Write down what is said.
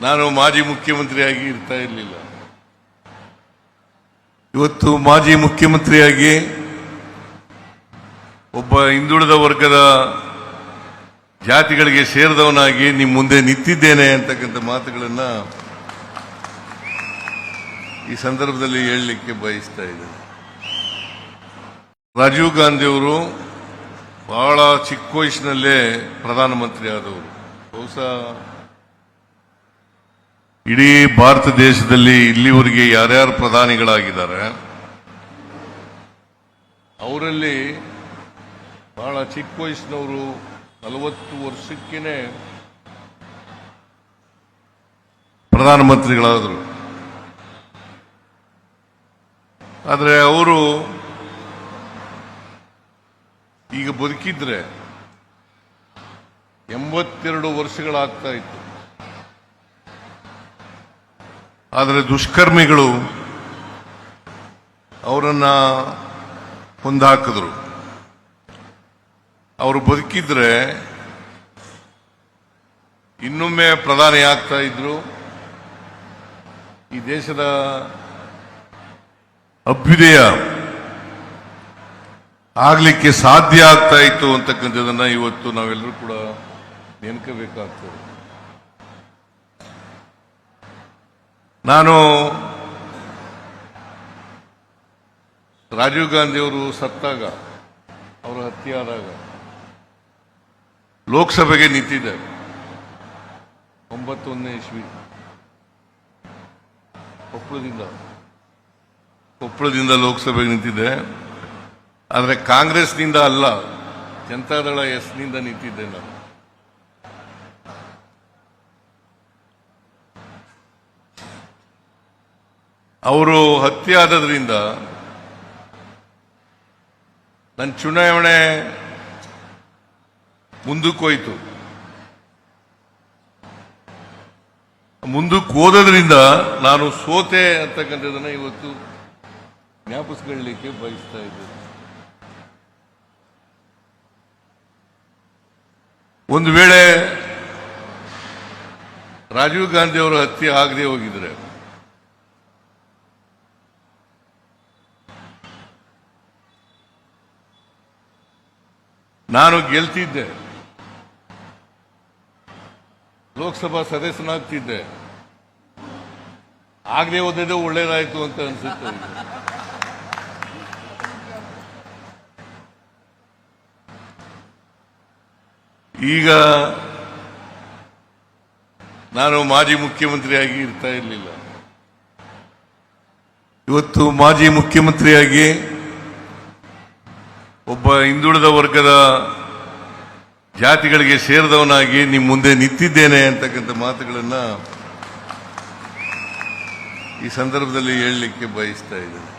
ನಾನು ಮಾಜಿ ಮುಖ್ಯಮಂತ್ರಿಯಾಗಿ ಇರ್ತಾ ಇರಲಿಲ್ಲ. ಇವತ್ತು ಮಾಜಿ ಮುಖ್ಯಮಂತ್ರಿಯಾಗಿ ಒಬ್ಬ ಹಿಂದುಳಿದ ವರ್ಗದ ಜಾತಿಗಳಿಗೆ ಸೇರಿದವನಾಗಿ ನಿಮ್ಮ ಮುಂದೆ ನಿಂತಿದ್ದೇನೆ ಅಂತಕ್ಕಂಥ ಮಾತುಗಳನ್ನ ಈ ಸಂದರ್ಭದಲ್ಲಿ ಹೇಳಲಿಕ್ಕೆ ಬಯಸ್ತಾ ಇದ್ದೇನೆ. ರಾಜೀವ್ ಗಾಂಧಿ ಅವರು ಬಹಳ ಚಿಕ್ಕ ವಯಸ್ಸಿನಲ್ಲೇ ಪ್ರಧಾನಮಂತ್ರಿ ಆದವರು. ಬಹುಶಃ ಇಡೀ ಭಾರತ ದೇಶದಲ್ಲಿ ಇಲ್ಲಿವರೆಗೆ ಯಾರ್ಯಾರು ಪ್ರಧಾನಿಗಳಾಗಿದ್ದಾರೆ ಅವರಲ್ಲಿ ಬಹಳ ಚಿಕ್ಕ ವಯಸ್ಸಿನವರು 40 ವರ್ಷಕ್ಕೇನೆ ಪ್ರಧಾನಮಂತ್ರಿಗಳಾದರು. ಆದರೆ ಅವರು ಈಗ ಬದುಕಿದ್ರೆ 82 ವರ್ಷಗಳಾಗ್ತಾ ಇತ್ತು. ಆದರೆ ದುಷ್ಕರ್ಮಿಗಳು ಅವರನ್ನ ಕೊಂದಾಕಿದ್ರು. ಅವರು ಬದುಕಿದ್ರೆ ಇನ್ನೊಮ್ಮೆ ಪ್ರಧಾನಿ ಆಗ್ತಾ ಇದ್ರು. ಈ ದೇಶದ ಅಭ್ಯುದಯ ಆಗ್ಲಿಕ್ಕೆ ಸಾಧ್ಯ ಆಗ್ತಾ ಇತ್ತು ಅಂತಕ್ಕಂಥದ್ದನ್ನ ಇವತ್ತು ನಾವೆಲ್ಲರೂ ಕೂಡ ನೆನಕಬೇಕಾಗ್ತದೆ. ನಾನು ರಾಜೀವ್ ಗಾಂಧಿ ಅವರು ಸತ್ತಾಗ, ಅವರ ಹತ್ಯೆ ಆದಾಗ ಲೋಕಸಭೆಗೆ ನಿಂತಿದ್ದೆ. 91ನೇ ಇಸ್ವಿ ಕೊಪ್ಪಳದಿಂದ ಲೋಕಸಭೆಗೆ ನಿಂತಿದ್ದೆ. ಆದರೆ ಕಾಂಗ್ರೆಸ್ನಿಂದ ಅಲ್ಲ, ಜನತಾದಳ ಎಸ್ನಿಂದ ನಿಂತಿದ್ದೆ ನಾನು. ಅವರು ಹತ್ಯೆ ಆದದ್ರಿಂದ ನನ್ನ ಚುನಾವಣೆ ಮುಂದಕ್ಕೆ ಹೋಯಿತು. ಮುಂದಕ್ಕೆ ಹೋದ್ರಿಂದ ನಾನು ಸೋತೆ ಅಂತಕ್ಕಂಥದ್ದನ್ನ ಇವತ್ತು ಜ್ಞಾಪಿಸ್ಕೊಳ್ಳಲಿಕ್ಕೆ ಬಯಸ್ತಾ ಇದ್ದೇನೆ. ಒಂದು ವೇಳೆ ರಾಜೀವ್ ಗಾಂಧಿ ಅವರ ಹತ್ಯೆ ಆಗದೆ ಹೋಗಿದ್ರೆ ನಾನು ಗೆಲ್ತಿದ್ದೆ, ಲೋಕಸಭಾ ಸದಸ್ಯನಾಗ್ತಿದ್ದೆ. ಆಗದೆ ಹೋದದ್ದು ಒಳ್ಳೇದಾಯ್ತು ಅಂತ ಅನ್ಸುತ್ತೆ. ಈಗ ನಾನು ಮಾಜಿ ಮುಖ್ಯಮಂತ್ರಿಯಾಗಿ ಇರ್ತಾ ಇರಲಿಲ್ಲ. ಇವತ್ತು ಮಾಜಿ ಮುಖ್ಯಮಂತ್ರಿಯಾಗಿ ಒಬ್ಬ ಹಿಂದುಳಿದ ವರ್ಗದ ಜಾತಿಗಳಿಗೆ ಸೇರಿದವನಾಗಿ ನಿಮ್ಮ ಮುಂದೆ ನಿಂತಿದ್ದೇನೆ ಅಂತಕ್ಕಂಥ ಮಾತುಗಳನ್ನ ಈ ಸಂದರ್ಭದಲ್ಲಿ ಹೇಳಲಿಕ್ಕೆ ಬಯಸ್ತಾ ಇದ್ದೇನೆ.